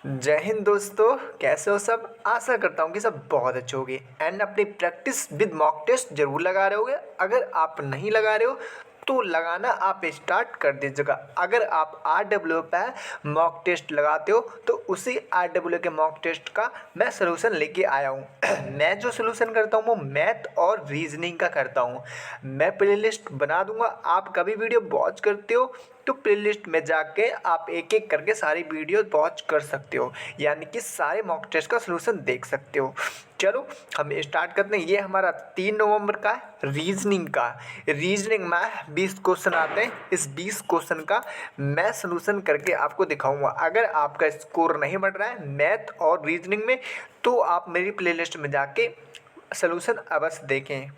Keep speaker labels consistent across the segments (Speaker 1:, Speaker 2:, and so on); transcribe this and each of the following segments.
Speaker 1: जय हिंद दोस्तों, कैसे हो सब। आशा करता हूँ कि सब बहुत अच्छे होंगे एंड अपनी प्रैक्टिस विद मॉक टेस्ट जरूर लगा रहे होगे। अगर आप नहीं लगा रहे हो तो लगाना आप स्टार्ट कर दीजिएगा। अगर आप RW पे मॉक टेस्ट लगाते हो तो उसी RW के मॉक टेस्ट का मैं सलूशन लेके आया हूँ। मैं जो सलूशन करता हूँ वो मैथ और रीजनिंग का करता हूँ। मैं प्लेलिस्ट बना दूंगा, आप कभी वीडियो वॉच करते हो तो प्लेलिस्ट में जाके आप एक एक करके सारी वीडियो वॉच कर सकते हो, यानी कि सारे मॉक टेस्ट का सलूशन देख सकते हो। चलो हम स्टार्ट करते हैं। ये हमारा 3 नवंबर का रीजनिंग का रीजनिंग में 20 क्वेश्चन आते हैं। इस 20 क्वेश्चन का मैं सलूशन करके आपको दिखाऊंगा। अगर आपका स्कोर नहीं बढ़ रहा है मैथ और रीजनिंग में तो आप मेरी प्लेलिस्ट में जाके सलूशन अवश्य देखें।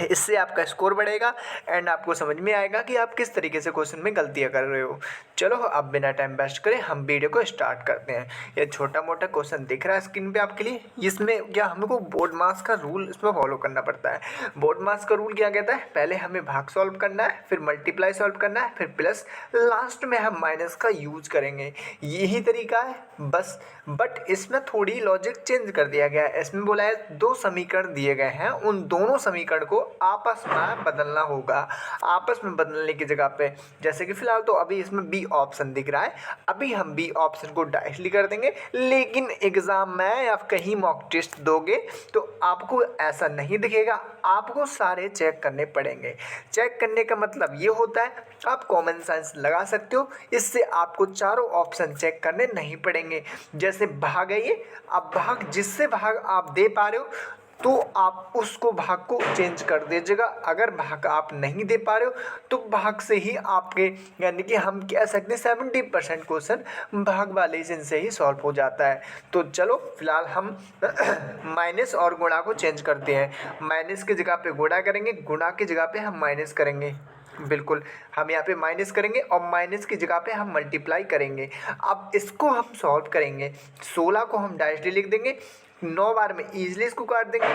Speaker 1: इससे आपका स्कोर बढ़ेगा एंड आपको समझ में आएगा कि आप किस तरीके से क्वेश्चन में गलतियां कर रहे हो। चलो अब बिना टाइम वेस्ट करें हम वीडियो को स्टार्ट करते हैं। ये छोटा मोटा क्वेश्चन दिख रहा है स्क्रीन पे आपके लिए। इसमें क्या हमको बोर्ड मास का रूल इसमें फॉलो करना पड़ता है। बोर्ड मास का रूल क्या कहता है, पहले हमें भाग सॉल्व करना है, फिर मल्टीप्लाई सॉल्व करना है, फिर प्लस, लास्ट में हम माइनस का यूज करेंगे। यही तरीका है बस, बट इसमें थोड़ी लॉजिक चेंज कर दिया गया है। इसमें बोला है 2 समीकरण दिए गए हैं, उन दोनों समीकरण को आपस में बदलना होगा। आपस में बदलने की जगह पे जैसे कि फिलहाल तो अभी इसमें बी ऑप्शन दिख रहा है, अभी हम बी ऑप्शन को डायरेक्टली कर देंगे। लेकिन एग्जाम में आप कहीं मॉक टेस्ट दोगे तो आपको ऐसा नहीं दिखेगा, आपको सारे चेक करने पड़ेंगे। चेक करने का मतलब ये होता है आप कॉमन सेंस लगा सकते हो, इससे आपको चारों ऑप्शन चेक करने नहीं पड़ेंगे। जैसे भाग है ये, अब भाग जिससे भाग आप दे पा रहे हो तो आप उसको भाग को चेंज कर दीजिएगा। अगर भाग आप नहीं दे पा रहे हो तो भाग से ही आपके, यानी कि हम कह सकते हैं 70% क्वेश्चन भाग वाले से ही सॉल्व हो जाता है। तो चलो फिलहाल हम माइनस और गुणा को चेंज करते हैं। माइनस की जगह पे गुणा करेंगे, गुणा की जगह पे हम माइनस करेंगे। बिल्कुल, हम यहाँ पे माइनस करेंगे और माइनस की जगह पे हम मल्टीप्लाई करेंगे। अब इसको हम सॉल्व करेंगे। 16 को हम डायरेक्टली लिख देंगे, 9 बार में ईजिली इसको काट देंगे,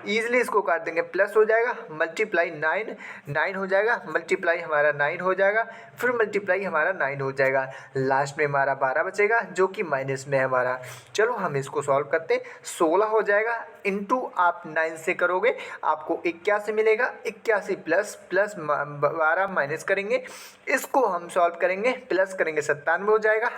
Speaker 1: ईजिली इसको काट देंगे, प्लस हो जाएगा, मल्टीप्लाई 9, 9 हो जाएगा, मल्टीप्लाई हमारा 9 हो जाएगा, फिर मल्टीप्लाई हमारा 9 हो जाएगा, लास्ट में हमारा 12 बचेगा जो कि माइनस में है हमारा। चलो हम इसको सॉल्व करते हैं। 16 हो जाएगा इंटू आप 9 से करोगे आपको 81 मिलेगा, 81 प्लस प्लस 12 माइनस करेंगे, इसको हम सॉल्व करेंगे, प्लस करेंगे 97 हो जाएगा,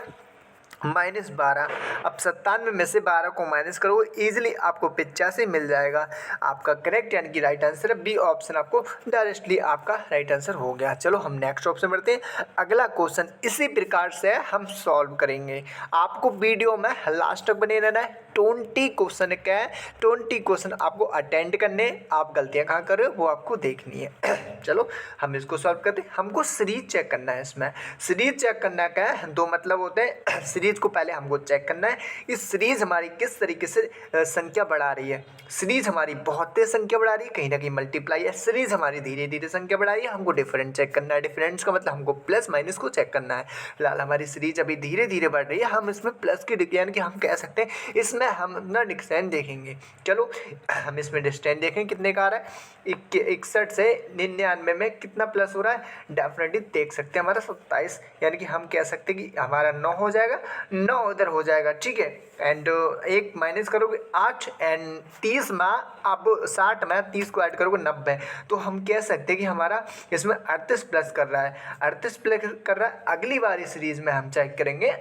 Speaker 1: -12। अब 97 में से 12 को माइनस करो ईजिली आपको 85 मिल जाएगा। आपका करेक्ट यानी कि राइट आंसर है बी ऑप्शन, आपको डायरेक्टली आपका राइट आंसर हो गया। चलो हम नेक्स्ट ऑप्शन बढ़ते हैं। अगला क्वेश्चन इसी प्रकार से हम सॉल्व करेंगे। आपको वीडियो में लास्ट तक बने रहना है। 20 क्वेश्चन का है, 20 क्वेश्चन आपको अटेंड करने, आप गलतियाँ कहाँ कर रहे हो वो आपको देखनी है। चलो हम इसको सॉल्व करते हैं। हमको सीरीज चेक करना है। इसमें सीरीज चेक करना का है, दो मतलब होते हैं। सीरीज को पहले हमको चेक करना है इस सीरीज हमारी किस तरीके से संख्या बढ़ा रही है। सीरीज हमारी बहुत तेज संख्या बढ़ा रही है, कहीं ना कहीं मल्टीप्लाई है। सीरीज हमारी धीरे धीरे संख्या बढ़ा रही है, हमको डिफरेंट चेक करना है। डिफरेंस का मतलब हमको प्लस माइनस को चेक करना है। फिलहाल हमारी सीरीज अभी धीरे धीरे बढ़ रही है, हम इसमें प्लस की यानी कि हम कह सकते हैं इसमें हम अपना डिस्टेंस देखेंगे। चलो हम इसमें डिस्टेंस देखें कितने का आ रहा है। 61 से 99 में कितना प्लस हो रहा है, डेफिनेटली देख सकते हैं हमारा 27, यानी कि हम कह सकते हैं कि हमारा 9 हो जाएगा, 9 उधर हो जाएगा, ठीक है। एंड एक माइनस करोगे 8 एंड 30 में, अब 60 में 30 को ऐड करोगे 90, तो हम कह सकते हैं कि हमारा इसमें 38 प्लस कर रहा है, 38 प्लस कर रहा है। अगली बार इस सीरीज में हम चेक करेंगे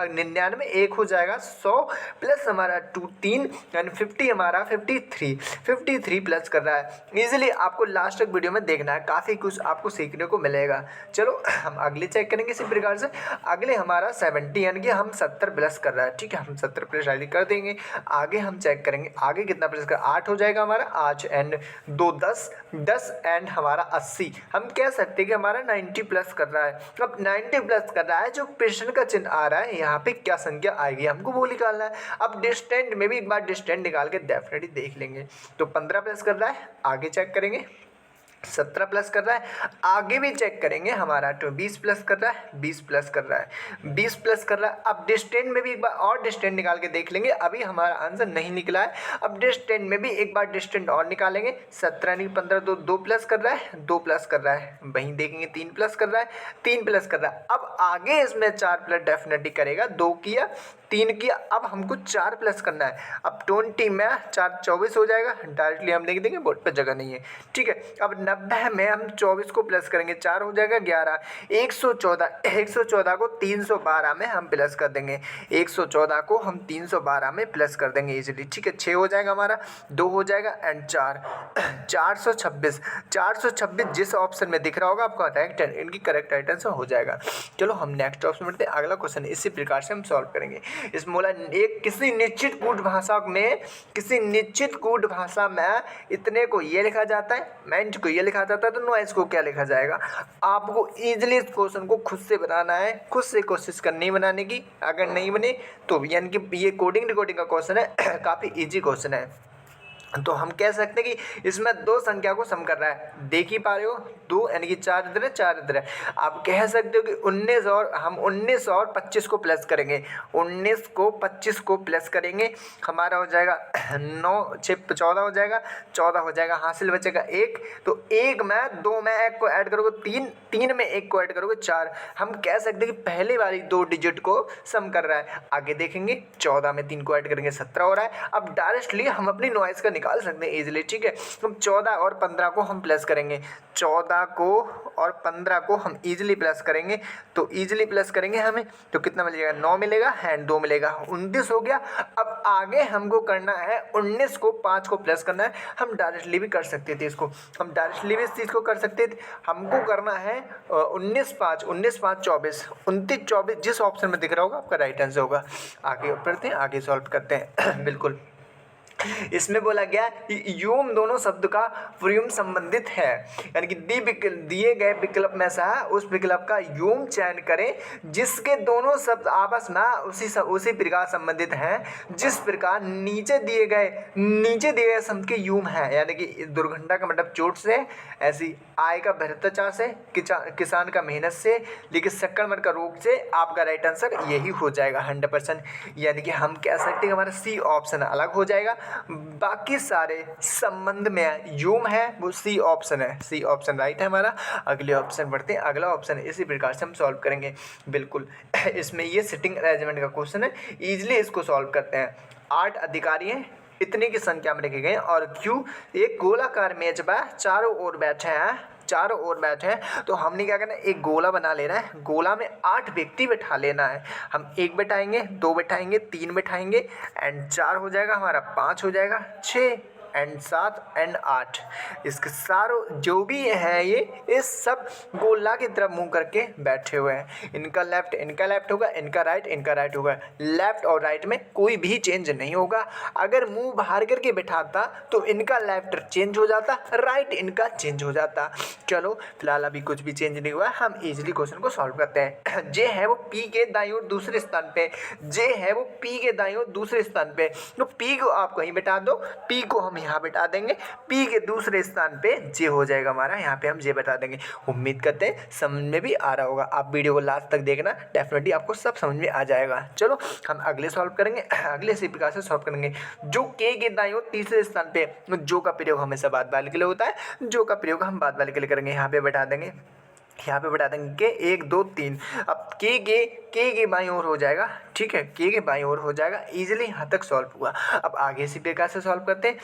Speaker 1: 99 1 हो जाएगा, 100 प्लस हमारा 2 3 एंड 50 हमारा 53 प्लस कर रहा है। इजीली आपको लास्ट तक वीडियो में देखना है, काफ़ी कुछ आपको सीखने को मिलेगा। चलो हम अगले चेक करेंगे इसी प्रकार से। अगले हमारा 70 यानी कि हम 70 प्लस कर रहा है, ठीक है, हम 70 प्लस आईडी कर देंगे। आगे हम चेक करेंगे आगे कितना प्लस कर, 8 हो जाएगा हमारा, 8 एंड 2 10 एंड हमारा 80। हम कह सकते हैं कि हमारा 90 प्लस कर रहा है। अब 90 प्लस कर रहा है, जो प्रश्न का चिन्ह आ रहा है यहाँ पे क्या संख्या आएगी हमको वो निकालना है। अब डिस्टेंट में भी एक बार डिस्टेंट निकाल के डेफिनेटली देख लेंगे। तो 15 प्लस कर रहा है, आगे चेक करेंगे। 17 प्लस कर रहा है। आगे भी चेक करेंगे हमारा तो 20 प्लस कर रहा है, 20 प्लस कर रहा है, 20 प्लस कर रहा है। अब डिस्टेंस में भी एक बार और डिस्टेंस निकाल के देख लेंगे, अभी हमारा आंसर नहीं निकला है। अब डिस्टेंस में भी एक बार डिस्टेंस और निकालेंगे। 17 नहीं 15 2 प्लस कर रहा है, 2 प्लस कर रहा है। वहीं देखेंगे 3 प्लस कर रहा है, 3 प्लस कर रहा है। अब आगे इसमें 4 प्लस डेफिनेटली करेगा। 2 किया, 3 किया, अब हमको 4 प्लस करना है। अब 20 में 4 24 हो जाएगा। डायरेक्टली हम लिख देंगे, बोर्ड पर जगह नहीं है, ठीक है। अब 90 में हम 24 को प्लस करेंगे, 4 हो जाएगा 11। 114 को 312 में हम प्लस कर देंगे। 114 को हम 312 में प्लस कर देंगे इजीली, ठीक है। 6 हो जाएगा हमारा, 2 हो जाएगा एंड 4 426 जिस ऑप्शन में दिख रहा होगा आपका करेक्ट, इनकी करेक्ट आंसर हो जाएगा। चलो हम नेक्स्ट ऑप्शन में बढ़ते हैं। अगला क्वेश्चन इसी प्रकार से हम सॉल्व करेंगे। इसमें बोला एक किसी निश्चित कूट भाषा में इतने को ये लिखा जाता है, मेंट को ये लिखा जाता है, तो नॉइस को क्या लिखा जाएगा। आपको इजीली इस क्वेश्चन को खुद से बनाना है, खुद से कोशिश करनी है बनाने की। अगर नहीं बने तो यानी कि ये कोडिंग रिकॉर्डिंग का क्वेश्चन है, काफ़ी ईजी क्वेश्चन है। तो हम कह सकते हैं कि इसमें 2 संख्या को सम कर रहा है। देख ही पा रहे हो, 2 यानी कि 4 इधर है, 4 इधर है। आप कह सकते हो कि 19 और हम 19 और 25 को प्लस करेंगे। 19 को 25 को प्लस करेंगे, हमारा हो जाएगा 9 6 14 हो जाएगा, 14 हो जाएगा। हासिल बचेगा 1, तो 1 में 2 में 1 को ऐड करोगे 3, 3 में 1 को ऐड करोगे 4। हम कह सकते हैं कि पहले वाली 2 डिजिट को सम कर रहा है। आगे देखेंगे 14 में 3 को ऐड करेंगे 17 हो रहा है। अब डायरेक्टली हम अपनी नॉइस का निकाल सकते हैं इजीली, ठीक है। हम 14 और 15 को हम प्लस करेंगे, 14 को और 15 को हम इजीली प्लस करेंगे। तो इजीली प्लस करेंगे हमें तो कितना मिलेगा, 9 मिलेगा एंड 2 मिलेगा, 29 हो गया। अब आगे हमको करना है 19 को 5 को प्लस करना है। हम डायरेक्टली भी कर सकते थे इसको, हम डायरेक्टली भी इस चीज़ को कर सकते थे। हमको करना है 19 5 24, 29 24 जिस ऑप्शन में दिख रहा होगा आपका राइट आंसर होगा। आगे बढ़ते हैं, आगे सॉल्व करते हैं। बिल्कुल इसमें बोला गया यूम दोनों शब्द का प्रयुम संबंधित है, यानी कि दिए गए विकल्प में से उस विकल्प का यूम चयन करें जिसके दोनों शब्द आपस में उसी प्रकार संबंधित हैं जिस प्रकार नीचे दिए गए शब्द के यूम है। यानी कि दुर्घटना का मतलब चोट से, ऐसी आय का भ्रष्टाचार से, किसान का मेहनत से, लेकिन संक्रमण का रोग से। आपका राइट आंसर यही हो जाएगा 100%। यानी कि हम कह सकते हैं हमारा सी ऑप्शन अलग हो जाएगा। बाकी सारे संबंध में यूम है वो सी ऑप्शन है, सी ऑप्शन राइट है हमारा। अगले ऑप्शन बढ़ते हैं। अगला ऑप्शन इसी प्रकार से हम सॉल्व करेंगे। बिल्कुल इसमें ये सिटिंग अरेंजमेंट का क्वेश्चन है, इजीली इसको सॉल्व करते हैं। 8 अधिकारी हैं, इतने की संख्या में लिखे गए और क्यों एक गोलाकार मेज पर चारों ओर बैठे हैं। तो हमने क्या करना है, एक गोला बना लेना है। गोला में 8 व्यक्ति बैठा लेना है। हम 1 बैठाएंगे, 2 बैठाएंगे, 3 बैठाएंगे एंड 4 हो जाएगा हमारा, 5 हो जाएगा, 6 एंड 7 एंड 8। इसके सारों जो भी है ये सब गोला की तरफ मुंह करके बैठे हुए हैं। इनका लेफ्ट होगा, इनका राइट होगा। लेफ्ट और राइट में कोई भी चेंज नहीं होगा। अगर मुंह बाहर करके बैठाता तो इनका लेफ्ट चेंज हो जाता, राइट इनका चेंज हो जाता। चलो फिलहाल अभी कुछ भी चेंज नहीं हुआ, हम इजीली क्वेश्चन को सॉल्व करते हैं। जे है वो पी के दाईं ओर दूसरे स्थान पे, तो पी को आप कहीं बैठा दो, पी को हम यहाँ बैठा देंगे, पी के दूसरे स्थान पे जे हो जाएगा हमारा, यहाँ पे हम जे बैठा देंगे। उम्मीद करते हैं समझ में भी आ रहा होगा। आप वीडियो को लास्ट तक देखना, डेफिनेटली आपको सब समझ में आ जाएगा। चलो हम अगले सॉल्व करेंगे, अगले इसी प्रकार से सॉल्व करेंगे। जो के दाईं ओर तीसरे स्थान पे, जो का प्रयोग हमेशा बाद वाले के लिए होता है, जो का प्रयोग हम बाद वाले के लिए करेंगे। यहाँ पे बैठा देंगे, यहाँ पे बैठा देंगे के 1 2 3। अब के बाईं ओर हो जाएगा, ठीक है, के बाईं ओर हो जाएगा। इजीली यहाँ तक सॉल्व हुआ। अब आगे इसी प्रकार से सॉल्व करते हैं,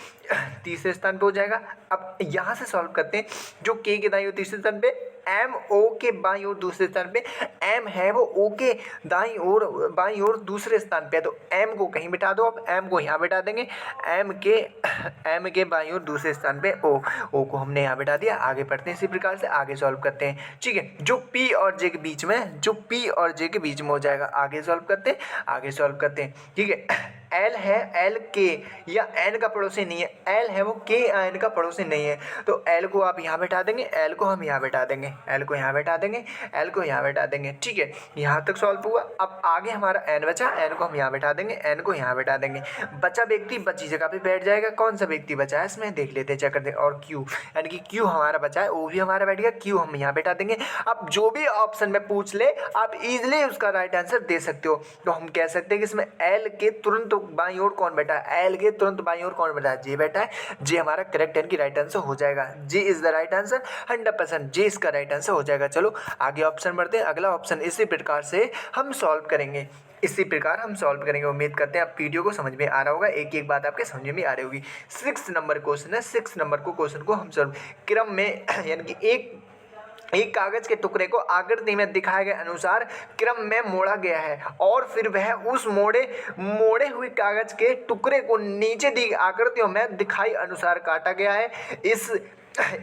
Speaker 1: तीसरे स्थान पे हो जाएगा। अब यहाँ से सॉल्व करते हैं, जो के दाईं ओर तीसरे स्थान पे, एम ओ के बाईं ओर दूसरे स्थान पे, एम है वो ओ के बाईं ओर दूसरे स्थान पे, तो एम को कहीं बिठा दो, अब एम को यहाँ बिठा देंगे। एम के बाईं ओर दूसरे स्थान पे ओ को हमने यहाँ बिठा दिया। आगे बढ़ते हैं, इसी प्रकार से आगे सॉल्व करते हैं, ठीक है। जो पी और जे के बीच में हो जाएगा। आगे सॉल्व करते हैं, ठीक है। एल है एल के या एन का पड़ोसी नहीं है, एल है वो के एन का पड़ोसी नहीं है, तो एल को आप यहाँ बैठा देंगे, एल को हम यहाँ बैठा देंगे, एल को यहाँ बैठा देंगे, एल को यहाँ बैठा देंगे। ठीक है, यहाँ तक सॉल्व हुआ। अब आगे हमारा एन बचा, एन को हम यहाँ बैठा देंगे, एन को यहाँ बैठा देंगे। बचा व्यक्ति बची जगह पे बैठ जाएगा। कौन सा व्यक्ति बचा है इसमें देख लेते हैं, चेक करते हैं। और क्यू यानी कि क्यू हमारा बचा है, वो भी हमारा बैठ गया, क्यू हम यहाँ बैठा देंगे। अब जो भी ऑप्शन में पूछ ले आप इजीली उसका राइट आंसर दे सकते हो। तो हम कह सकते हैं कि इसमें एल के तुरंत बाईं ओर कौन बैठा है, एल के तुरंत बाईं ओर कौन बैठा है, जे बैठा है। जे हमारा करेक्ट यानी कि राइट आंसर हो जाएगा। जे इज द राइट आंसर 100%, जे इसका राइट आंसर हो जाएगा। चलो आगे ऑप्शन बढ़ते हैं। अगला ऑप्शन इसी प्रकार से हम सॉल्व करेंगे, इसी प्रकार हम सॉल्व करेंगे। उम्मीद करते हैं आप वीडियो को समझ में आ रहा होगा, एक एक बात आपके समझ में आ रही होगी। 6 नंबर क्वेश्चन है, 6 नंबर को क्वेश्चन को हम सॉल्व क्रम में यानी कि एक कागज के टुकड़े को आकृति में दिखाए गए अनुसार क्रम में मोड़ा गया है और फिर वह उस मोड़े हुए कागज के टुकड़े को नीचे दी आकृतियों में दिखाई अनुसार काटा गया है।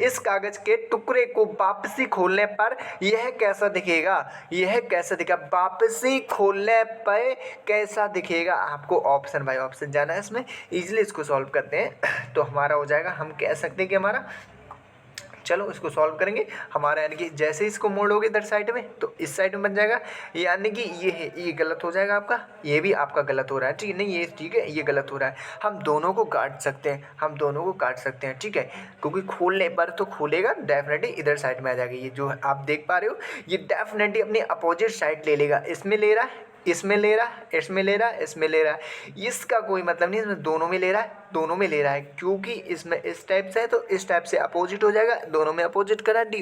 Speaker 1: इस कागज के टुकड़े को वापसी खोलने पर यह कैसा दिखेगा, यह कैसा दिखेगा, वापसी खोलने पर कैसा दिखेगा। आपको ऑप्शन बाय ऑप्शन जाना है इसमें, इजीली इसको सॉल्व करते हैं तो हमारा हो जाएगा। हम कह सकते हैं कि हमारा, चलो इसको सॉल्व करेंगे। हमारा यानी कि जैसे इसको मोड़ोगे इधर साइड में तो इस साइड में बन जाएगा, यानी कि ये है, ये गलत हो जाएगा आपका, ये भी आपका गलत हो रहा है। ठीक है, नहीं ये ठीक है, ये गलत हो रहा है। हम दोनों को काट सकते हैं, हम दोनों को काट सकते हैं। ठीक है, क्योंकि खोलने पर तो खोलेगा डेफिनेटली इधर साइड में आ जाएगा। ये जो आप देख पा रहे हो ये डेफिनेटली अपने अपोजिट साइड ले लेगा। इसमें ले रहा है, इसमें ले रहा है, इसमें ले रहा है, इसमें ले रहा है, इसका कोई मतलब नहीं। इसमें दोनों में ले रहा है, दोनों में ले रहा है, क्योंकि इसमें इस टाइप से है तो इस टाइप से अपोजिट हो जाएगा। दोनों में अपोजिट करा, डी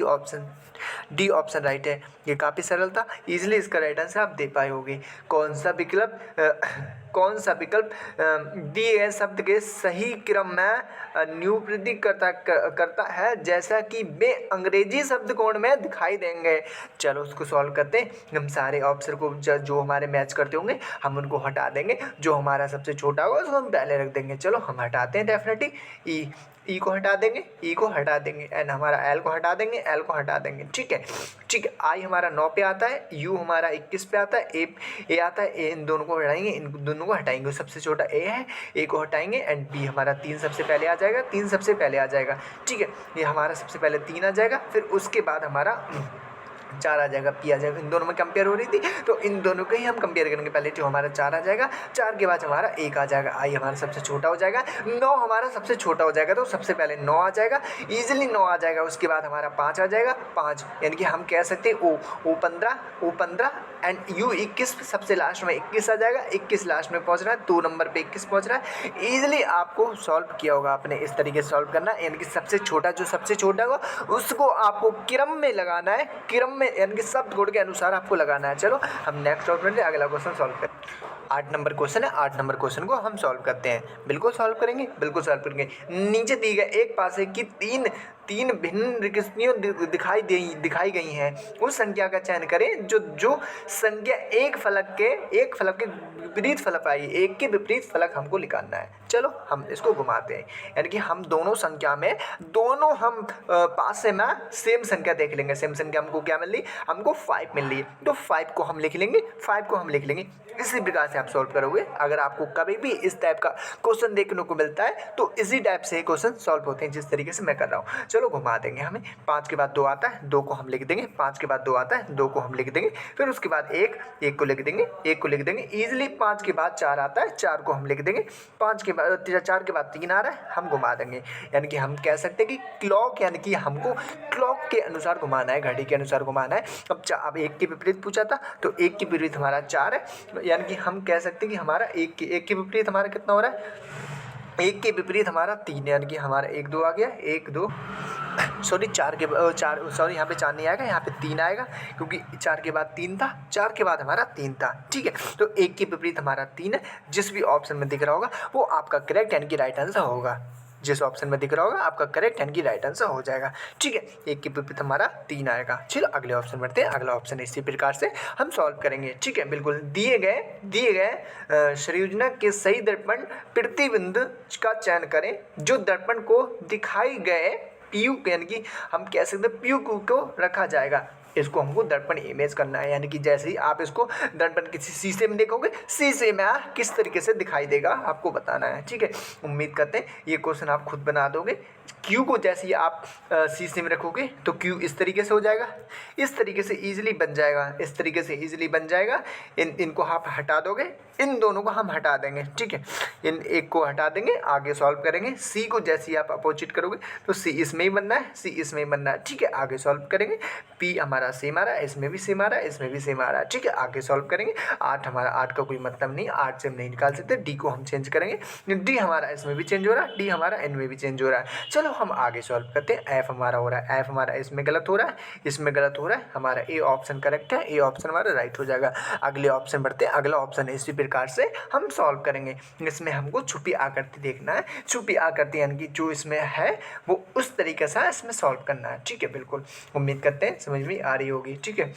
Speaker 1: ऑप्शन राइट है। ये काफ़ी सरल था, इजीली इसका राइट आंसर आप दे पाए होगे। कौन सा विकल्प दिए गए शब्द के सही क्रम में निरूपित करता है जैसा कि वे अंग्रेजी शब्दकोश में दिखाई देंगे। चलो उसको सॉल्व करते हैं। हम सारे ऑप्शन को जो हमारे मैच करते होंगे हम उनको हटा देंगे, जो हमारा सबसे छोटा होगा उसको हम पहले रख देंगे। चलो हम हटाते हैं डेफिनेटली ई को हटा देंगे, ई को हटा देंगे, एन हमारा एल को हटा देंगे, एल को हटा देंगे। ठीक है, आई हमारा 9 पे आता है, यू हमारा 21 पे आता है, ए आता है, इन दोनों को हटाएंगे, इन दोनों को हटाएंगे। सबसे छोटा ए है, ए को हटाएंगे एंड बी हमारा 3 सबसे पहले आ जाएगा, 3 सबसे पहले आ जाएगा। ठीक है, ये हमारा सबसे पहले 3 आ जाएगा, फिर उसके बाद हमारा 4 आ जाएगा, पी आ जाएगा। इन दोनों में कंपेयर हो रही थी तो इन दोनों को ही हम कंपेयर करेंगे। पहले जो हमारा 4 आ जाएगा, 4 के बाद हमारा 1 आ जाएगा, आई हमारा सबसे छोटा हो जाएगा, 9 हमारा सबसे छोटा हो जाएगा, तो सबसे पहले 9 आ जाएगा, ईजिली 9 आ जाएगा। उसके बाद हमारा 5 आ जाएगा, 5 यानी कि हम कह सकते हैं ओ 15 एंड यू 21 सबसे लास्ट में 21 आ जाएगा, 21 लास्ट में पहुँच रहा है, 2 नंबर पे 21 पहुँच रहा है। ईजिली आपको सॉल्व किया होगा आपने, इस तरीके से सॉल्व करना, यानी कि सबसे छोटा जो सबसे छोटा होगा उसको आपको क्रम में लगाना है, क्रम में यानी कि शब्द कोड के अनुसार आपको लगाना है। चलो हम नेक्स्ट ऑप्शन में अगला क्वेश्चन सॉल्व करें। 8 नंबर क्वेश्चन है, 8 नंबर क्वेश्चन को हम सॉल्व करते हैं। बिल्कुल सॉल्व करेंगे, बिल्कुल सॉल्व करेंगे। नीचे दी गए एक पासे की तीन भिन्न रिक्तियाँ दिखाई गई हैं। उस संख्या का चयन करें जो संख्या एक फलक के विपरीत फलक आई। एक के विपरीत फलक हमको निकालना है। चलो हम इसको घुमाते हैं, यानी कि हम दोनों संख्या में दोनों हम पासे में सेम संख्या देख लेंगे। सेम संख्या हमको क्या मिल रही, हमको 5 मिल रही है, तो 5 को हम लिख लेंगे। इसी प्रकार से आप सॉल्व करोगे। अगर आपको कभी भी इस टाइप का क्वेश्चन देखने को मिलता है तो इसी टाइप से क्वेश्चन सॉल्व होते हैं जिस तरीके से मैं कर रहा हूँ। चलो घुमा देंगे। हमें 5 के बाद 2 आता है, 2 को हम लिख देंगे। 5 के बाद 2 आता है, 2 को हम लिख देंगे। फिर उसके बाद 1 को लिख देंगे, ईजिली 5 के बाद 4 आता है, 4 को हम लिख देंगे। 4 के बाद 3 आ रहा है, हम घुमा देंगे। यानी कि हम कह सकते हैं कि क्लॉक यानी कि हमको क्लॉक के अनुसार घुमाना है, घड़ी के अनुसार घुमाना है। अब 1 के विपरीत पूछा था तो 1 के विपरीत हमारा 4 है, यानी कि हम कह सकते हैं कि हमारा 1 के विपरीत हमारा कितना हो रहा है, 1 के विपरीत हमारा 3, यानी कि हमारा 1 2 आ गया, 1 2 सॉरी 4 यहाँ पे 4 नहीं आएगा, यहाँ पे 3 आएगा, क्योंकि 4 के बाद 3 था, 4 के बाद हमारा 3 था। ठीक है, तो 1 के विपरीत हमारा 3 है। जिस भी ऑप्शन में दिख रहा होगा वो आपका करेक्ट यानी कि राइट आंसर होगा। जिस ऑप्शन में दिख रहा होगा आपका करेक्ट यानी कि राइट आंसर हो जाएगा। ठीक है, 1 के विपरीत हमारा 3 आएगा। चलो अगले ऑप्शन बढ़ते हैं। अगला ऑप्शन इसी प्रकार से हम सॉल्व करेंगे। ठीक है, बिल्कुल दिए गए संयोजना के सही दर्पण प्रतिबिंब का चयन करें जो दर्पण को दिखाई गए पीयू यानी कि हम कह सकते हैं पीयू को रखा जाएगा। इसको हमको दर्पण इमेज करना है, यानी कि जैसे ही आप इसको दर्पण किसी शीशे में देखोगे, शीशे में किस तरीके से दिखाई देगा आपको बताना है। ठीक है, उम्मीद करते हैं ये क्वेश्चन आप खुद बना दोगे। क्यू को जैसे ही आप शीशे में रखोगे तो क्यू इस तरीके से हो जाएगा, इस तरीके से ईजिली बन जाएगा, इस तरीके से ईजिली बन जाएगा। इनको आप हटा दोगे, इन दोनों को हम हटा देंगे। ठीक है, इन एक को हटा देंगे, आगे सॉल्व करेंगे। सी को जैसे ही आप अपोजिट करोगे तो सी इसमें ही बनना है, सी इसमें ही बनना है। ठीक है, आगे सॉल्व करेंगे। पी हमारा सेम आ रहा है, इसमें भी सेम आ रहा है, इसमें भी सेम आ रहा है। ठीक है, आगे सॉल्व करेंगे। 8 हमारा 8 का कोई मतलब नहीं, 8 से हम नहीं निकाल सकते। डी को हम चेंज करेंगे, डी हमारा इसमें भी चेंज हो रहा है, डी हमारा इनमें भी चेंज हो रहा है। चलो हम आगे सॉल्व करते हैं। एफ हमारा हो रहा है, एफ हमारा इसमें गलत हो रहा है, इसमें गलत हो रहा है। हमारा ए ऑप्शन करेक्ट है, ए ऑप्शन हमारा राइट हो जाएगा। अगले ऑप्शन बढ़ते हैं। अगला ऑप्शन इसी प्रकार से हम सॉल्व करेंगे। इसमें हमको छुपी आकृति देखना है, छुपी आकृति यानी कि जो इसमें है वो उस तरीके से इसमें सॉल्व करना है। ठीक है, बिल्कुल उम्मीद करते हैं समझ में आ रही होगी। ठीक है,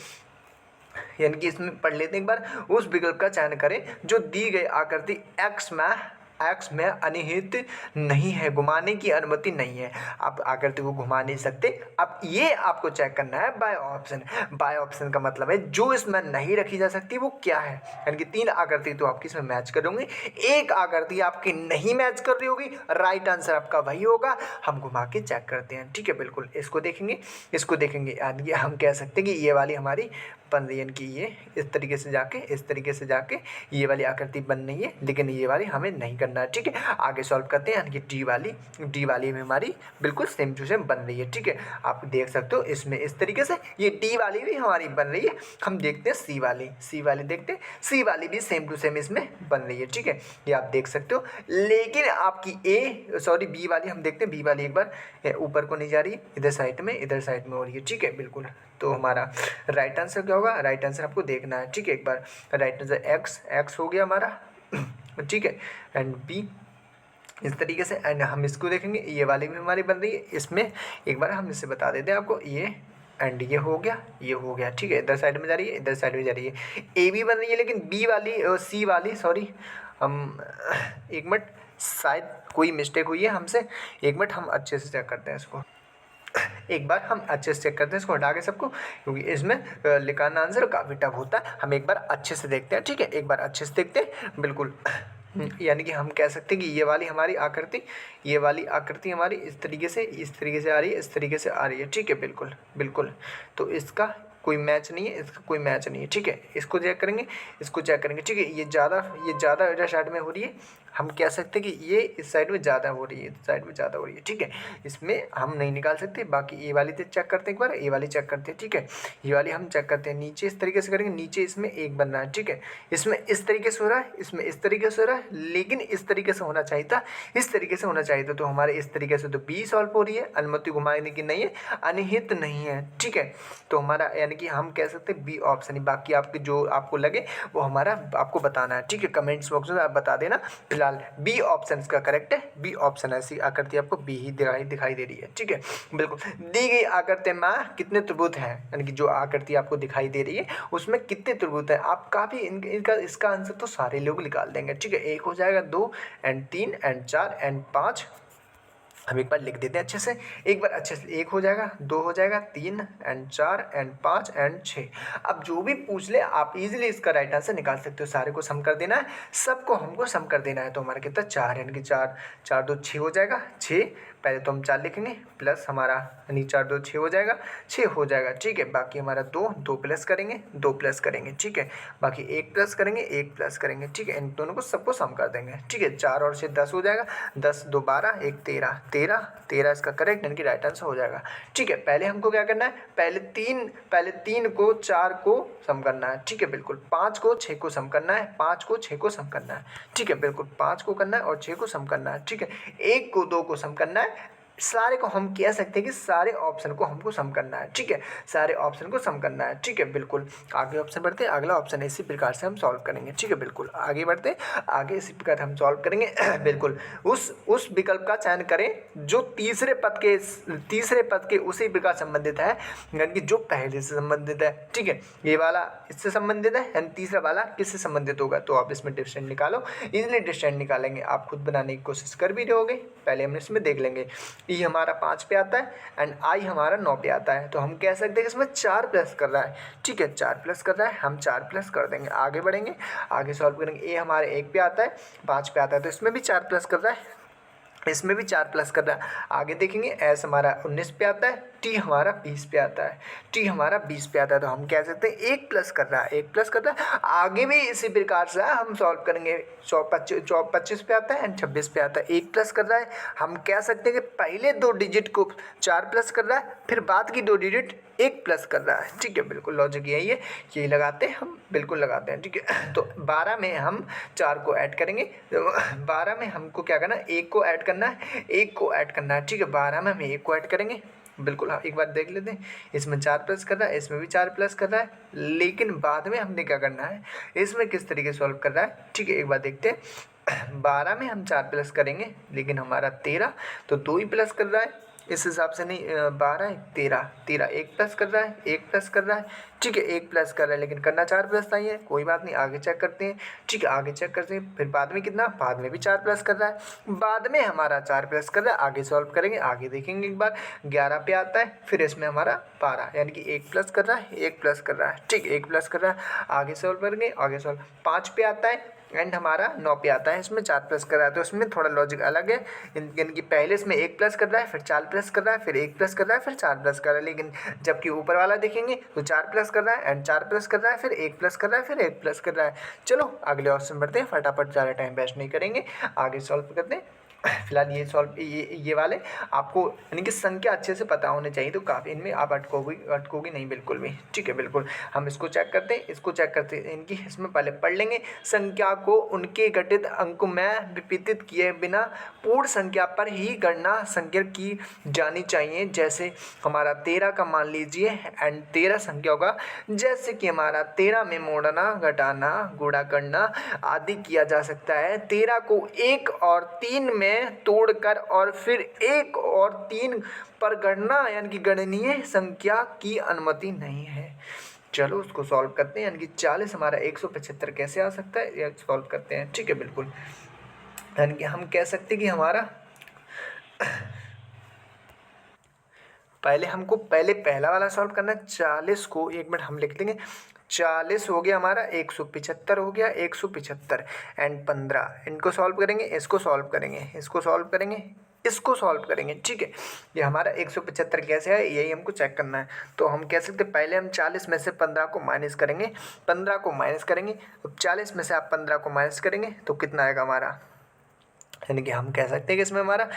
Speaker 1: यानी कि इसमें पढ़ लेते हैं एक बार। उस विकल्प का चयन करें जो दी गई आकृति एक्स में अनिहित नहीं है, घुमाने की अनुमति नहीं है। आप आकृति को घुमा नहीं सकते। अब ये आपको चेक करना है बाय ऑप्शन। बाय ऑप्शन का मतलब है जो इसमें नहीं रखी जा सकती वो क्या है, यानी कि 3 आकृति तो आपकी इसमें मैच कर होंगी, एक आकृति आपकी नहीं मैच कर रही होगी, राइट आंसर आपका वही होगा। हम घुमा के चेक करते हैं। ठीक है, बिल्कुल इसको देखेंगे, इसको देखेंगे, यानी हम कह सकते हैं कि ये वाली हमारी बन रही है, यानी कि ये इस तरीके से जाके, इस तरीके से जाके ये वाली आकृति बन रही है, लेकिन ये वाली हमें नहीं करना है। ठीक है, आगे सॉल्व करते हैं। यानी कि डी वाली में हमारी बिल्कुल सेम टू सेम बन रही है। ठीक है, आप देख सकते हो इसमें इस तरीके से ये डी वाली भी हमारी बन रही है। हम देखते हैं सी वाली देखते हैं, सी वाली भी सेम टू सेम इसमें बन रही है। ठीक है, ये आप देख सकते हो, लेकिन आपकी बी वाली हम देखते हैं। बी वाली एक बार ऊपर को नहीं जा रही है, इधर साइड में हो रही है। ठीक है, बिल्कुल, तो हमारा राइट आंसर क्या होगा, राइट आंसर आपको देखना है। ठीक है, एक बार राइट आंसर एक्स हो गया हमारा। ठीक है, एंड बी इस तरीके से, एंड हम इसको देखेंगे, ये वाली भी हमारी बन रही है। इसमें एक बार हम इसे बता देते हैं आपको, ये एंड ये हो गया। ठीक है, इधर साइड में जा रही है, इधर साइड में जा रही है। ए भी बन रही है, लेकिन बी वाली सी वाली, सॉरी हम एक मिनट, शायद कोई मिस्टेक हुई है हमसे। एक मिनट, हम अच्छे से चेक करते हैं इसको। एक बार हम अच्छे से चेक करते हैं, इसको हटा के सबको, क्योंकि इसमें लिखाना आंसर काफ़ी टफ होता है। हम एक बार अच्छे से देखते हैं। ठीक है, एक बार अच्छे से देखते हैं, बिल्कुल। यानी कि हम कह सकते हैं कि ये वाली हमारी आकृति हमारी इस तरीके से आ रही है, इस तरीके से आ रही है। ठीक है, बिल्कुल, तो इसका कोई मैच नहीं है, ठीक है, इसको चेक करेंगे। ठीक है, ये ज़्यादा इधर साइड में हो रही है। हम कह सकते हैं कि ये इस साइड में ज़्यादा हो रही है, ठीक है, इसमें हम नहीं निकाल सकते। बाकी ये वाली तो चेक करते हैं एक बार, ये वाली चेक करते हैं। ठीक है, ये वाली हम चेक करते हैं, नीचे इस तरीके से करेंगे, नीचे इसमें एक बन रहा है। ठीक है, इसमें इस तरीके से हो रहा है, इसमें इस तरीके से हो रहा है, लेकिन इस तरीके से होना चाहिए था, इस तरीके से होना चाहिए था। तो हमारे इस तरीके से तो बी सॉल्व हो रही है, अनुमति घुमाने की नहीं है, अनिहित नहीं है। ठीक है, तो हमारा यानी कि हम कह सकते हैं बी ऑप्शन ही। बाकी आपके जो आपको लगे वो हमारा आपको बताना है। ठीक है, कमेंट्स बॉक्स में आप बता देना। फिलहाल बी ऑप्शन इसका करेक्ट है, बी ऑप्शन ऐसी आकृति आपको बी ही दिखाई दे रही है। ठीक है, बिल्कुल, दी गई आकृति में कितने त्रिभुज हैं, यानी कि जो आकृति आपको दिखाई दे रही है उसमें कितने त्रिभुज हैं। आप काफ़ी इसका आंसर तो सारे लोग निकाल देंगे। ठीक है, 1 हो जाएगा, 2 एंड 3 एंड 4 एंड 5। हम एक बार लिख देते हैं अच्छे से, एक बार अच्छे से। 1 हो जाएगा, 2 हो जाएगा, 3 एंड 4 एंड 5 एंड 6। अब जो भी पूछ ले आप इजीली इसका राइट आंसर निकाल सकते हो। सारे को सम कर देना है, सबको हमको सम कर देना है। तो हमारा कितना 4, यानी कि 4 2 6 हो जाएगा। 6 पहले तो हम 4 लिखेंगे, प्लस हमारा यानी 4 2 6 हो जाएगा, 6 हो जाएगा। ठीक है, बाकी हमारा 2 प्लस करेंगे। ठीक है, बाकी 1 प्लस करेंगे। ठीक है, इन दोनों को सबको सम कर देंगे। ठीक है, 4 और 6 10 हो जाएगा, 10 2 12 1 13 इसका करेक्ट यानी कि राइट आंसर हो जाएगा। ठीक है, पहले हमको क्या करना है, पहले 3 को 4 को सम करना है। ठीक है, बिल्कुल, 5 को 6 को सम करना है, 5 को 6 को सम करना है। ठीक है, बिल्कुल, 5 को करना है और 6 को सम करना है। ठीक है, 1 को 2 को सम करना है। सारे को हम कह सकते हैं कि सारे ऑप्शन को हमको सम करना है। ठीक है, सारे ऑप्शन को सम करना है। ठीक है, बिल्कुल, आगे ऑप्शन बढ़ते हैं। अगला ऑप्शन इसी प्रकार से हम सॉल्व करेंगे। ठीक है, बिल्कुल, आगे बढ़ते हैं, आगे इसी प्रकार हम सॉल्व करेंगे। बिल्कुल, उस विकल्प का चयन करें जो तीसरे पद के उसी प्रकार संबंधित है, यानी कि जो पहले से संबंधित है। ठीक है, ये वाला इससे संबंधित है, यानी तीसरा वाला किससे संबंधित होगा। तो आप इसमें डिस्टेंस निकालो, इजीली डिस्टेंस निकालेंगे। आप खुद बनाने की कोशिश कर भी रहोगे, पहले हम इसमें देख लेंगे। ई हमारा 5 पे आता है एंड आई हमारा 9 पे आता है। तो हम कह सकते हैं कि इसमें 4 प्लस कर रहा है। ठीक है, 4 प्लस कर रहा है, हम 4 प्लस कर देंगे। आगे बढ़ेंगे, आगे सॉल्व करेंगे। ए हमारे 1 पे आता है, 5 पे आता है, तो इसमें भी 4 प्लस कर रहा है, इसमें भी 4 प्लस कर रहा है। आगे देखेंगे, एस हमारा 19 पे आता है, टी हमारा 20 पे आता है, टी हमारा 20 पे आता है। तो हम कह सकते हैं 1 प्लस कर रहा है, 1 प्लस कर रहा है। आगे भी इसी प्रकार से हम सॉल्व करेंगे। 25 पे आता है एंड 26 पे आता है, 1 प्लस कर रहा है। हम कह सकते हैं कि पहले 2 डिजिट को 4 प्लस कर रहा है, फिर बाद की 2 डिजिट 1 प्लस कर रहा है। ठीक है, बिल्कुल लॉजिक यही है, यही लगाते हैं हम, बिल्कुल लगाते हैं। ठीक है, तो 12 में हम 4 को ऐड करेंगे। तो 12 में हमको क्या करना है, 1 को ऐड करना है, 1 को ऐड करना है। ठीक है, 12 में हम 1 को ऐड करेंगे। बिल्कुल, हाँ, एक बार देख लेते हैं। इसमें 4 प्लस कर रहा है, इसमें भी 4 प्लस कर रहा है, लेकिन बाद में हमने क्या करना है, इसमें किस तरीके से सॉल्व कर रहा है। ठीक है, एक बार देखते हैं। 12 में हम 4 प्लस करेंगे, लेकिन हमारा 13, तो 2 ही प्लस कर रहा है। इस हिसाब से नहीं, 12 13 13 1 प्लस कर रहा है, 1 प्लस कर रहा है। ठीक है, 1 प्लस कर रहा है, लेकिन करना 4 प्लस था ये, कोई बात नहीं, आगे चेक करते हैं। ठीक है, आगे चेक करते हैं। फिर बाद में कितना, बाद में भी 4 प्लस कर रहा है, बाद में हमारा 4 प्लस कर रहा है। आगे सॉल्व करेंगे, आगे देखेंगे एक बार। 11 पे आता है, फिर इसमें हमारा 12, यानी कि 1 प्लस कर रहा है, 1 प्लस कर रहा है। ठीक है, 1 प्लस कर रहा है। आगे सॉल्व करेंगे, आगे सॉल्व 5 पे आता है एंड हमारा 9 पे आता है, इसमें 4 प्लस कर रहा है। तो इसमें थोड़ा लॉजिक अलग है, यानी कि पहले इसमें 1 प्लस कर रहा है, फिर 4 प्लस कर रहा है, फिर 1 प्लस कर रहा है, फिर 4 प्लस कर रहा है। लेकिन जबकि ऊपर वाला देखेंगे तो 4 प्लस कर रहा है एंड 4 प्लस कर रहा है, फिर 1 प्लस कर रहा है, फिर 1 प्लस कर रहा है। चलो अगले ऑप्शन बढ़ते हैं, फटाफट, ज़्यादा टाइम वेस्ट नहीं करेंगे, आगे सॉल्व करते हैं। फिलहाल ये वाले आपको यानी कि संख्या अच्छे से पता होने चाहिए, तो काफ़ी इनमें आप अटकोगी नहीं बिल्कुल भी। ठीक है, बिल्कुल। हम इसको चेक करते हैं, इसको चेक करते हैं। इनकी इसमें पहले पढ़ लेंगे। संख्या को उनके घटित अंक में विपरीत किए बिना पूर्ण संख्या पर ही गणना संख्या की जानी चाहिए। जैसे हमारा 13 का मान लीजिए एंड 13 संख्या होगा, जैसे कि हमारा 13 में मोड़ना, घटाना, गुणा करना आदि किया जा सकता है। 13 को 1 और 3 में तोड़कर और फिर 1 और 3 पर गणना यानी कि गणनीय संख्या की अनुमति नहीं है। चलो उसको सॉल्व करते हैं, यानी कि 40 हमारा 175 कैसे आ सकता है, ये सॉल्व करते हैं। ठीक है, बिल्कुल, यानी कि हम कह सकते हैं कि हमारा पहले पहला वाला सॉल्व करना है। 40 को 1 मिनट हम लिख देंगे। 40 हो गया हमारा, 175 हो गया, 175 एंड 15, इनको सॉल्व करेंगे, इसको सॉल्व करेंगे, इसको सॉल्व करेंगे, इसको सॉल्व करेंगे। ठीक है, ये हमारा 175 कैसे है, यही हमको चेक करना है। तो हम कह सकते हैं पहले हम 40 में से 15 को माइनस करेंगे, 15 को माइनस करेंगे। अब 40 में से आप 15 को माइनस करेंगे तो कितना आएगा हमारा, यानी कि हम कह सकते हैं कि इसमें हमारा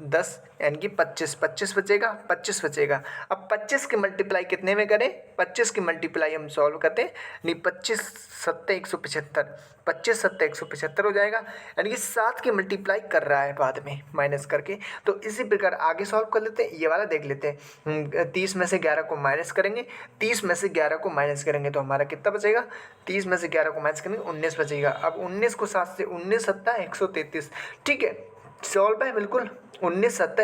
Speaker 1: 10 यानी कि 25 बचेगा, 25 बचेगा। अब 25 की मल्टीप्लाई कितने में करें, 25 की मल्टीप्लाई हम सॉल्व करते हैं, नहीं 25 7 175, 25 7 175 हो जाएगा, यानी कि 7 की मल्टीप्लाई कर रहा है बाद में माइनस करके। तो इसी प्रकार आगे सॉल्व कर लेते हैं, ये वाला देख लेते हैं। 30 में से 11 को माइनस करेंगे, 30 में से 11 को माइनस करेंगे तो हमारा कितना बचेगा, 30 में से 11 को माइनस करेंगे 19 बचेगा। अब 19 को 7 से 19 7 133। ठीक है, सॉल्व है बिल्कुल। 19 7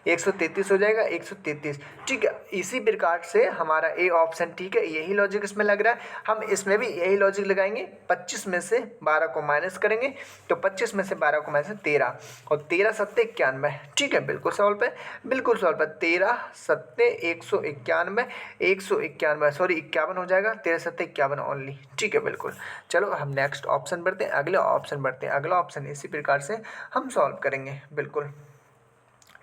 Speaker 1: 133 हो जाएगा, 133। ठीक है, इसी प्रकार से हमारा ए ऑप्शन, ठीक है, यही लॉजिक इसमें लग रहा है। हम इसमें भी यही लॉजिक लगाएंगे। 25 में से 12 को माइनस करेंगे तो 25 में से 12 को माइनस 13 और 13 7 91। ठीक है, बिल्कुल सॉल्व है, बिल्कुल सॉल्व है। 13 7 191, 191 सॉरी 51 हो जाएगा, 13 7 51 ओनली। ठीक है, बिल्कुल। चलो हम नेक्स्ट ऑप्शन बढ़ते हैं, अगले ऑप्शन बढ़ते हैं। अगला ऑप्शन इसी प्रकार से हम सॉल्व करेंगे। बिल्कुल,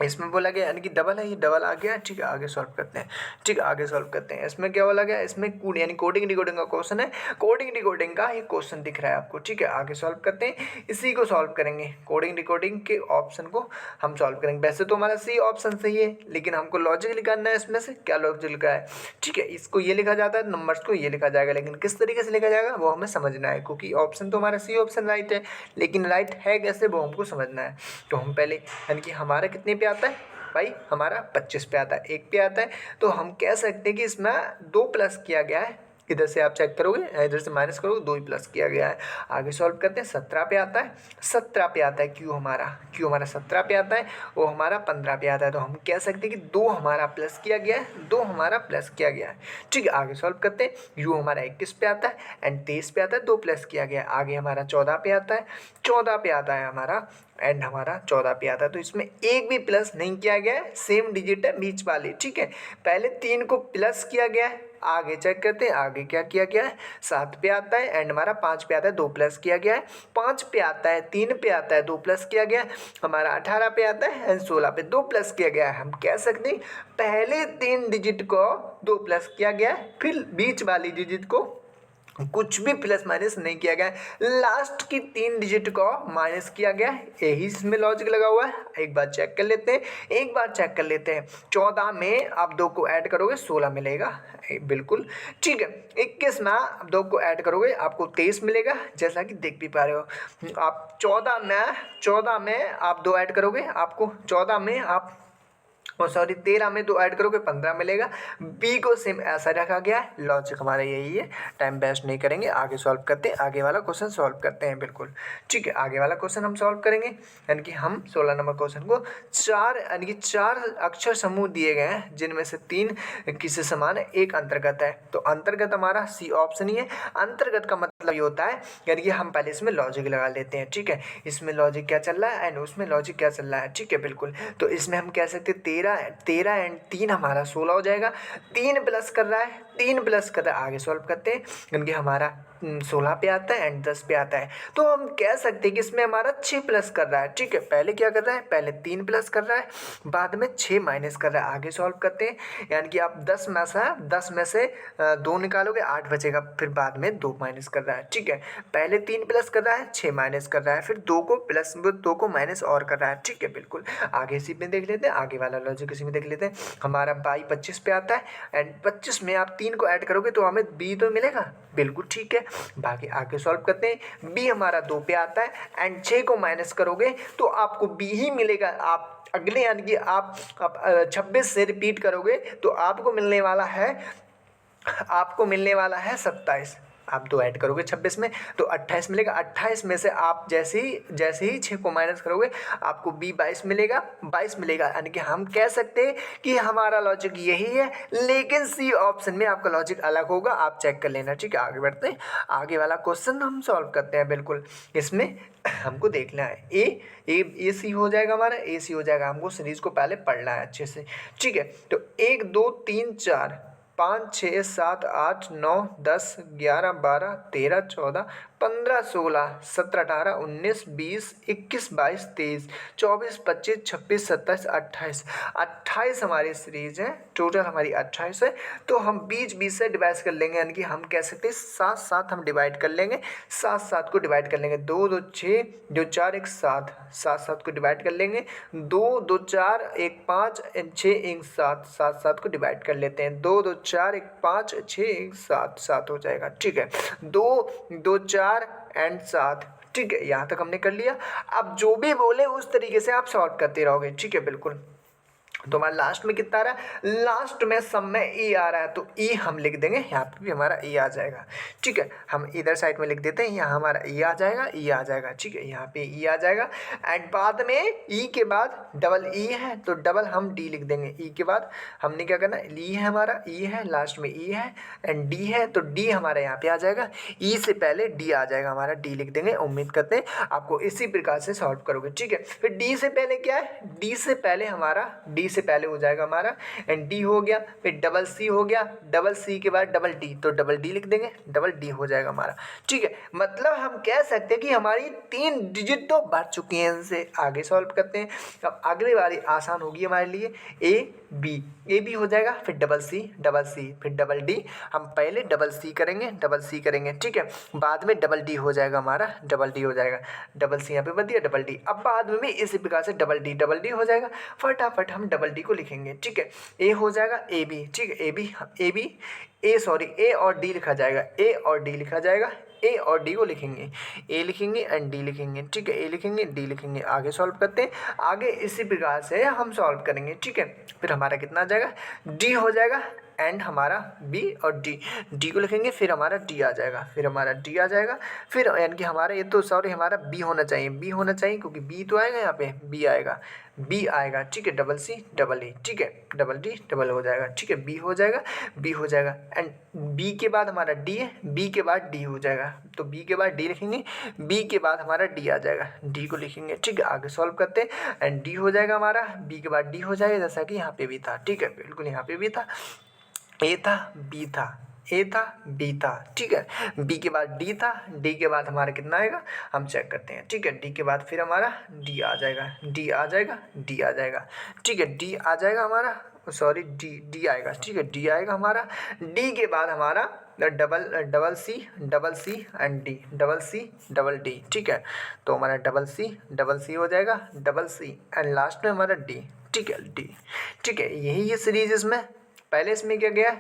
Speaker 1: इसमें बोला गया यानी कि डबल है, ये डबल आ गया। ठीक है, आगे सॉल्व करते हैं। ठीक है, आगे सॉल्व करते हैं। इसमें क्या बोला गया, इसमें यानी कोडिंग डिकोडिंग का क्वेश्चन है, कोडिंग डिकोडिंग का ये क्वेश्चन दिख रहा है आपको। ठीक है, आगे सॉल्व करते हैं, इसी को सॉल्व करेंगे। कोडिंग डिकोडिंग के ऑप्शन को हम सॉल्व करेंगे। वैसे तो हमारा सी ऑप्शन सही है, लेकिन हमको लॉजिक लिखाना है। इसमें से क्या लॉजिक लिखा है, ठीक है, इसको ये लिखा जाता है, नंबर्स को ये लिखा जाएगा, लेकिन किस तरीके से लिखा जाएगा वो हमें समझना है, क्योंकि ऑप्शन तो हमारा सी ऑप्शन राइट है, लेकिन राइट है कैसे वो हमको समझना है। तो हम पहले यानी कि हमारा कितने पे आता है भाई, हमारा 25 पे आता है, 1 पे आता है। तो हम कह सकते हैं कि इसमें 2 प्लस किया गया है। इधर से आप चेक करोगे, इधर से माइनस करोगे, 2 ही प्लस किया गया है। आगे सॉल्व करते हैं। 17 पे आता है, 17 पे आता है क्यू हमारा 17 पे आता है, वो हमारा 15 पे आता है। तो हम कह सकते हैं कि 2 हमारा प्लस किया गया है, 2 हमारा प्लस किया गया है। ठीक है, आगे सॉल्व करते हैं। यू हमारा 21 पे आता है एंड 23 पे आता है, 2 प्लस किया गया है। आगे हमारा 14 पे आता है, 14 पे आता है हमारा एंड हमारा 14 पे आता है। तो इसमें एक भी प्लस नहीं किया गया है, सेम डिजिट है बीच वाली, ठीक है। पहले 3 को प्लस किया गया है, आगे चेक करते हैं आगे क्या किया गया है। 7 पे आता है एंड हमारा 5 पे आता है, 2 प्लस किया गया है। 5 पे आता है, 3 पे आता है, 2 प्लस किया गया है। हमारा 18 पे आता है एंड 16 पे 2 प्लस किया गया है। हम कह सकते हैं पहले 3 डिजिट को 2 प्लस किया गया है, फिर बीच वाली डिजिट को कुछ भी प्लस माइनस नहीं किया गया है, लास्ट की 3 डिजिट को माइनस किया गया है। यही इसमें लॉजिक लगा हुआ है। एक बार चेक कर लेते हैं, 14 में आप 2 को ऐड करोगे 16 मिलेगा, बिल्कुल ठीक है। 21 में आप 2 को ऐड करोगे आपको 23 मिलेगा, जैसा कि देख भी पा रहे हो। आप 14 में आप 2 ऐड करोगे आपको 14 में आप 13 में 2 ऐड करोगे 15 मिलेगा। बी को सेम ऐसा रखा गया है, लॉजिक हमारा यही है। टाइम वेस्ट नहीं करेंगे, आगे सॉल्व करते हैं, आगे वाला क्वेश्चन सॉल्व करते हैं, बिल्कुल ठीक है। आगे वाला क्वेश्चन हम सॉल्व करेंगे, यानी कि हम 16 नंबर क्वेश्चन को 4 अक्षर समूह दिए गए हैं, जिनमें से 3 किसी समान है, एक अंतर्गत है। तो अंतर्गत हमारा सी ऑप्शन ही है। अंतर्गत का मतलब ये होता है, यानी कि हम पहले इसमें लॉजिक लगा लेते हैं, ठीक है। इसमें लॉजिक क्या चल रहा है एंड उसमें लॉजिक क्या चल रहा है, ठीक है बिल्कुल। तो इसमें हम कह सकते हैं 13 एंड 3 हमारा 16 हो जाएगा। 3 प्लस कर रहा है, 3 प्लस कर रहा है, आगे सॉल्व करते हैं, क्योंकि हमारा 16 पे आता है एंड 10 पे आता है। तो हम कह सकते हैं कि इसमें हमारा 6 प्लस कर रहा है, ठीक है। पहले क्या कर रहा है, पहले 3 प्लस कर रहा है, बाद में 6 माइनस कर रहा है, आगे सॉल्व करते हैं। यानी कि आप 10 में से 2 निकालोगे 8 बचेगा, फिर बाद में 2 माइनस कर रहा है, ठीक है। पहले 3 प्लस कर रहा है, 6 माइनस कर रहा है, फिर 2 को प्लस 2 को माइनस और कर रहा है, ठीक है बिल्कुल। आगे इसी में देख लेते हैं, आगे वाला लॉजिक इसी में देख लेते हैं। हमारा 25 पे आता है एंड 25 में आप 3 को ऐड करोगे तो हमें बी तो मिलेगा, बिल्कुल ठीक है। बाकी आगे सॉल्व करते हैं। बी हमारा 2 पे आता है एंड 6 को माइनस करोगे तो आपको बी ही मिलेगा। आप अगले यानी कि आप 26 से रिपीट करोगे तो आपको मिलने वाला है 27। आप 2 ऐड करोगे 26 में तो 28 मिलेगा। 28 में से आप जैसे ही 6 को माइनस करोगे आपको बी 22 मिलेगा, 22 मिलेगा। यानी कि हम कह सकते हैं कि हमारा लॉजिक यही है, लेकिन सी ऑप्शन में आपका लॉजिक अलग होगा, आप चेक कर लेना, ठीक है। आगे बढ़ते हैं, आगे वाला क्वेश्चन हम सॉल्व करते हैं, बिल्कुल। इसमें हमको देखना है ए सी हो जाएगा, हमारा ए सी हो जाएगा। हमको सीरीज को पहले पढ़ना है अच्छे से, ठीक है। तो 1 2 3 4 5 6 7 8 9 10 11 12 13 14 15 16 17 18 19 20 21 22 23 24 25 26 27 28 हमारी सीरीज है, टोटल हमारी 28 है। तो हम बीच से डिवाइड कर लेंगे, यानी कि हम कह सकते हैं 7 हम डिवाइड कर लेंगे, 7 को डिवाइड कर लेंगे। 2 2 6 2 4 1 7, 7 को डिवाइड कर लेंगे। 2 2 4 1 5 6 1 7, 7 को डिवाइड कर लेते हैं। 2 2 4 1 5 6 1 7, 7 हो जाएगा, ठीक है। 2 2 4 एंड 7, ठीक है। यहाँ तक हमने कर लिया। अब जो भी बोले उस तरीके से आप सॉल्व करते रहोगे, ठीक है बिल्कुल। तो हमारा लास्ट में कितना आ रहा है, लास्ट में सब में ई आ रहा है, तो ई हम लिख देंगे, यहाँ पे भी हमारा ई आ जाएगा, ठीक है। हम इधर साइड में लिख देते हैं, यहाँ हमारा ई आ जाएगा, ठीक है। यहाँ पे ई आ जाएगा एंड बाद में ई के बाद डबल ई है तो डबल हम डी लिख देंगे। ई के बाद हमने क्या करना, ई है हमारा, ई है लास्ट में, ई है एंड डी है, तो डी हमारा यहाँ पे आ जाएगा। ई से पहले डी आ जाएगा हमारा, डी लिख देंगे। उम्मीद करते हैं आपको इसी प्रकार से सॉल्व करोगे, ठीक है। फिर डी से पहले क्या है, डी से पहले हो जाएगा हमारा एंड डी हो गया, फिर डबल सी हो गया, डबल सी के बाद डबल डी, तो डबल डी लिख देंगे, डबल डी हो जाएगा हमारा, ठीक है। मतलब हम कह सकते हैं कि हमारी 3 डिजिट तो बढ़ चुकी हैं। इनसे आगे सॉल्व करते हैं। अब अगली बारी आसान होगी हमारे लिए, ए बी हो जाएगा, फिर डबल सी, फिर डबल डी। हम पहले डबल सी करेंगे, ठीक है। बाद में डबल डी हो जाएगा हमारा, डबल सी यहाँ पे बन दिया, डबल डी। अब बाद में भी इसी प्रकार से डबल डी हो जाएगा। फटाफट हम डबल डी को लिखेंगे, ठीक है। ए हो जाएगा ए बी, ठीक है। ए और डी लिखा जाएगा, ए और डी को लिखेंगे, ए लिखेंगे एंड डी लिखेंगे, ठीक है। ए लिखेंगे, डी लिखेंगे, आगे सॉल्व करते हैं। आगे इसी प्रकार से हम सॉल्व करेंगे, ठीक है। फिर हमारा कितना आ जाएगा, डी हो जाएगा एंड हमारा बी और डी, डी को लिखेंगे फिर हमारा डी आ जाएगा, फिर हमारा डी आ जाएगा, फिर यानी कि हमारा ये तो सॉरी हमारा बी होना चाहिए, बी होना चाहिए क्योंकि बी तो आएगा यहाँ पे, बी आएगा, बी आएगा, ठीक है, डबल सी डबल ई, ठीक है, डबल डी डबल हो जाएगा, ठीक है, बी हो जाएगा, बी हो जाएगा एंड बी के बाद हमारा डी है, बी के बाद डी हो जाएगा, तो बी के बाद डी लिखेंगे, बी के बाद हमारा डी आ जाएगा, डी को लिखेंगे, ठीक है, आगे सॉल्व करते हैं एंड डी हो जाएगा हमारा, बी के बाद डी हो जाएगा जैसा कि यहाँ पे भी था, ठीक है, बिल्कुल यहाँ पे भी था, ए था बी था, ए था बी था, ठीक है, बी के बाद डी था, डी के बाद हमारा कितना आएगा हम चेक करते हैं, ठीक है, डी के बाद फिर हमारा डी आ जाएगा, डी आ जाएगा, डी आ जाएगा, ठीक है, डी आ जाएगा हमारा, सॉरी डी आएगा, ठीक है, डी आएगा हमारा, डी के बाद हमारा double C and D, double C double D, ठीक है, तो हमारा डबल सी हो जाएगा, डबल सी एंड लास्ट में हमारा डी, ठीक है, डी, ठीक है, यही ये सीरीज इसमें पहले इसमें क्या गया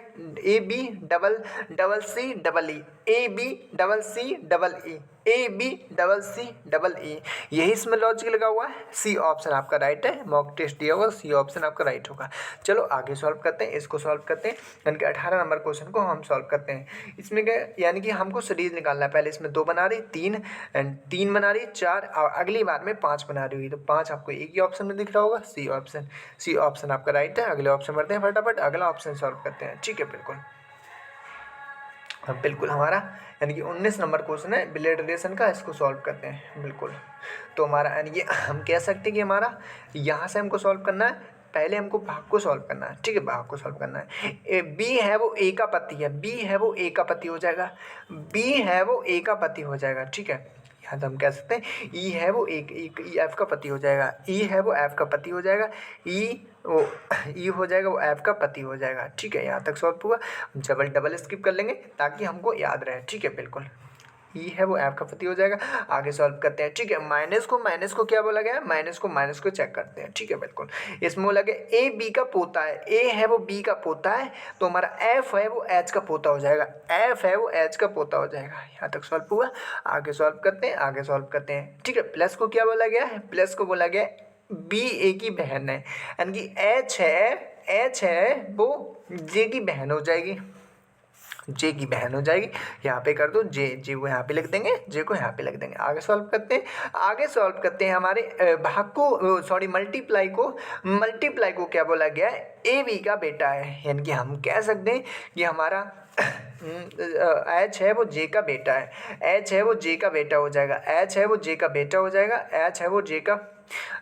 Speaker 1: A B double C double E, A B double C double E, A B double C double E, यही इसमें लॉजिक लगा हुआ है, सी ऑप्शन आपका राइट है, मॉक टेस्ट दिया होगा सी ऑप्शन आपका राइट होगा। चलो आगे सॉल्व करते हैं, इसको सॉल्व करते हैं, यानी कि 18 नंबर क्वेश्चन को हम सॉल्व करते हैं। इसमें क्या यानी कि हमको सीरीज निकालना है, पहले इसमें 2 बना रही, 3 बना रही, 4 और अगली बार में 5 बना रही हुई, तो 5 आपको एक ही ऑप्शन में दिख रहा होगा, सी ऑप्शन आपका राइट है। अगले ऑप्शन बढ़ते हैं फटाफट, अगला ऑप्शन सॉल्व करते हैं, ठीक है, बिल्कुल हमारा यानी कि 19 नंबर क्वेश्चन है ब्लड रिलेशन का, इसको सॉल्व करते हैं बिल्कुल। तो हमारा यानी कि हम कह सकते हैं कि हमारा यहाँ से हमको सॉल्व करना है, पहले हमको भाग को सॉल्व करना है, ठीक है, भाग को सॉल्व करना है। बी है वो ए का पति है, बी है वो ए का पति हो जाएगा, बी है वो ए का पति हो जाएगा, ठीक है, यहाँ तो हम कह सकते हैं ई है वो एफ का पति हो जाएगा, ई है वो एफ का पति हो जाएगा, ई हो जाएगा वो एफ का पति हो जाएगा, ठीक है, यहाँ तक सॉल्व हुआ। डबल स्किप कर लेंगे ताकि हमको याद रहे, ठीक है, बिल्कुल ई है वो एफ का पति हो जाएगा। आगे सॉल्व करते हैं, ठीक है, माइनस को क्या बोला गया है, माइनस को चेक करते हैं, ठीक है, बिल्कुल इसमें बोला गया ए बी का पोता है, ए है वो बी का पोता है, तो हमारा एफ है वो एच का पोता हो जाएगा, एफ है वो एच का पोता हो जाएगा। यहाँ तक सॉल्व हुआ। आगे सॉल्व करते हैं, ठीक है, प्लस को क्या बोला गया है, प्लस को बोला गया बी ए की बहन है, यानी कि एच है वो जे की बहन हो जाएगी, जे की बहन हो जाएगी, यहाँ पे कर दो जे को यहाँ पे लिख देंगे, जे को यहाँ पे लिख देंगे। आगे सॉल्व करते हैं हमारे भाग को सॉरी मल्टीप्लाई को क्या बोला गया है, ए बी का बेटा है, यानी कि हम कह सकते हैं कि हमारा एच है वो जे का बेटा है, एच है वो जे का बेटा हो जाएगा, एच है वो जे का बेटा हो जाएगा, एच है वो जे का,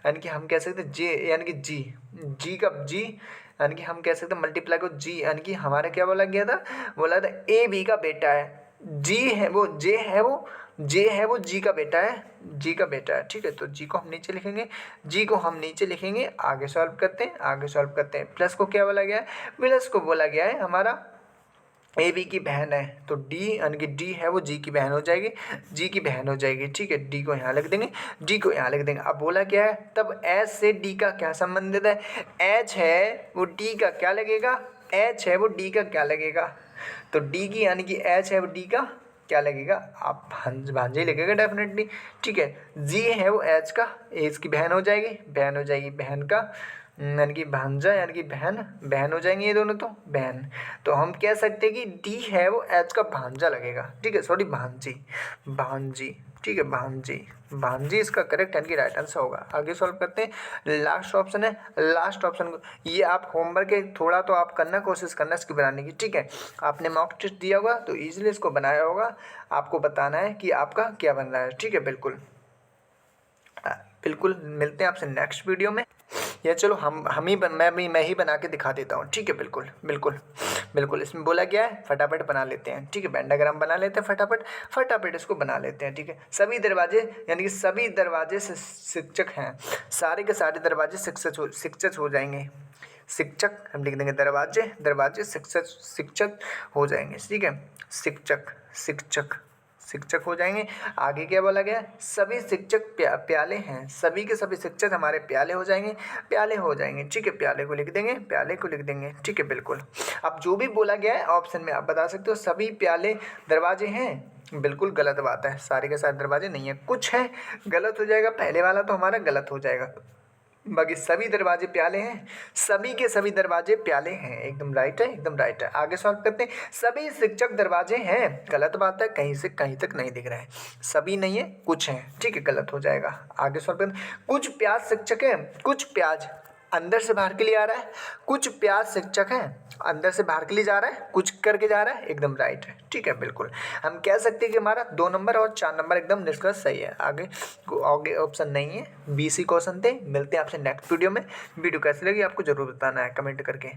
Speaker 1: यानी कि हम कह सकते हैं जे यानी कि जी यानी कि हम कह सकते हैं मल्टीप्लाई को जी, यानी कि हमारा क्या बोला गया था, बोला था ए बी का बेटा है, जे है वो जी का बेटा है, ठीक है, तो जी को हम नीचे लिखेंगे। आगे सॉल्व करते हैं, प्लस को क्या बोला गया है, प्लस को बोला गया है हमारा ए बी की बहन है, तो डी यानी कि डी है वो जी की बहन हो जाएगी, ठीक है, डी को यहाँ लिख देंगे, अब बोला क्या है, तब एच से डी का क्या संबंधित है, एच है वो डी का क्या लगेगा, तो डी की यानी कि एच है वो डी का क्या लगेगा, आप भांजे लगेगा डेफिनेटली, ठीक है, जी है वो एच की बहन हो जाएगी, बहन का यानी कि भांजा यानी कि बहन हो जाएंगे ये दोनों, तो बहन, तो हम कह सकते हैं कि डी है वो एच का भांजा लगेगा, ठीक है, सॉरी भांजी, ठीक है, भांजी इसका करेक्ट यानी कि राइट आंसर होगा। आगे सॉल्व करते हैं, लास्ट ऑप्शन को ये आप होमवर्क के थोड़ा तो आप कोशिश करना इसकी बनाने की, ठीक है, आपने मॉक टेस्ट दिया होगा तो ईजिली इसको बनाया होगा, आपको बताना है कि आपका क्या बन रहा है, ठीक है, बिल्कुल मिलते हैं आपसे नेक्स्ट वीडियो में, या चलो मैं ही बना के दिखा देता हूँ, ठीक है, बिल्कुल इसमें बोला गया है, फटाफट बना लेते हैं, ठीक है, पेंटाग्राम बना लेते हैं फटाफट इसको बना लेते हैं, ठीक है, सभी दरवाजे यानी कि सभी दरवाजे शिक्षक हैं, सारे के सारे दरवाजे शिक्षक हो जाएंगे, शिक्षक हम लिख देंगे, दरवाजे शिक्षक हो जाएंगे, ठीक है, शिक्षक हो जाएंगे। आगे क्या बोला गया, सभी शिक्षक प्याले हैं, सभी के सभी शिक्षक हमारे प्याले हो जाएंगे, ठीक है, प्याले को लिख देंगे, ठीक है, बिल्कुल। अब जो भी बोला गया है ऑप्शन में आप बता सकते हो, सभी प्याले दरवाजे हैं, बिल्कुल गलत बात है, सारे के सारे दरवाजे नहीं है, कुछ है गलत हो जाएगा, पहले वाला तो हमारा गलत हो जाएगा, बाकी सभी दरवाजे प्याले हैं, सभी के सभी दरवाजे प्याले हैं, एकदम राइट है, एकदम राइट है। आगे सॉल्व करते हैं। सभी शिक्षक दरवाजे हैं, गलत बात है, कहीं से कहीं तक नहीं दिख रहा है। सभी नहीं है, कुछ हैं, ठीक है, गलत हो जाएगा। आगे सॉल्व करते हैं। कुछ प्याज शिक्षक हैं, कुछ प्याज अंदर से बाहर के लिए आ रहा है, कुछ प्याज शिक्षक हैं, अंदर से बाहर के लिए जा रहा है, कुछ करके जा रहा है, एकदम राइट है, ठीक है, बिल्कुल। हम कह सकते हैं कि हमारा 2 नंबर और 4 नंबर एकदम निष्कर्ष सही है। आगे आगे ऑप्शन नहीं है, BC क्वेश्चन थे। मिलते हैं आपसे नेक्स्ट वीडियो में। वीडियो कैसी लगी आपको जरूर बताना है कमेंट करके।